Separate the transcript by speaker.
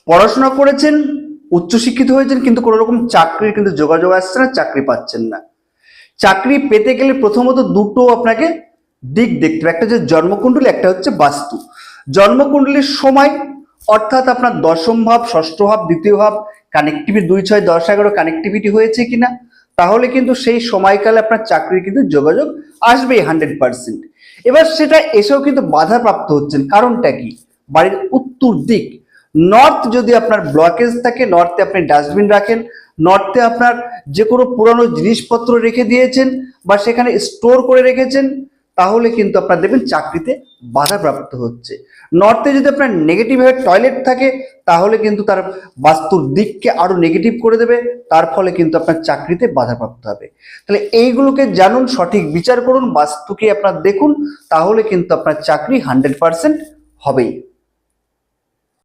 Speaker 1: পড়াশোনা করেছেন, উচ্চশিক্ষিত হয়েছেন, কিন্তু কোনো রকম চাকরির কিন্তু যোগাযোগ আসছে না, চাকরি পাচ্ছেন না। চাকরি পেতে গেলে প্রথমত দুটো আপনাকে দিক দেখতে হবে, একটা হচ্ছে জন্মকুণ্ডলী, একটা হচ্ছে বাস্তু। জন্মকুণ্ডলীর সময় অর্থাৎ আপনার দশম ভাব, ষষ্ঠ ভাব, দ্বিতীয় ভাব কানেক্টিভিটি 2, 6, 10, 11 কানেক্টিভিটি হয়েছে কিনা, তাহলে কিন্তু সেই সময়কালে আপনার চাকরির কিন্তু যোগাযোগ আসবেই 100%। এবার সেটা এসেও কিন্তু বাধাপ্রাপ্ত হচ্ছেন, কারণটা কি? বাড়ির উত্তর দিক নর্থ যদি আপনার ব্লকেজ থাকে, নর্থে আপনি ডাস্টবিন রাখেন, নর্থে আপনার যে কোনো পুরানো জিনিসপত্র রেখে দিয়েছেন বা সেখানে স্টোর করে রেখেছেন, তাহলে কিন্তু আপনার দেখবেন চাকরিতে বাধাপ্রাপ্ত হচ্ছে। নর্থে যদি আপনার নেগেটিভ ভাবে টয়লেট থাকে, তাহলে কিন্তু তার বাস্তুর দিককে আরো নেগেটিভ করে দেবে, তার ফলে কিন্তু আপনার চাকরিতে বাধাপ্রাপ্ত হবে। তাহলে এইগুলোকে জানুন, সঠিক বিচার করুন, বাস্তুকে আপনার দেখুন, তাহলে কিন্তু আপনার চাকরি 100% হবেই।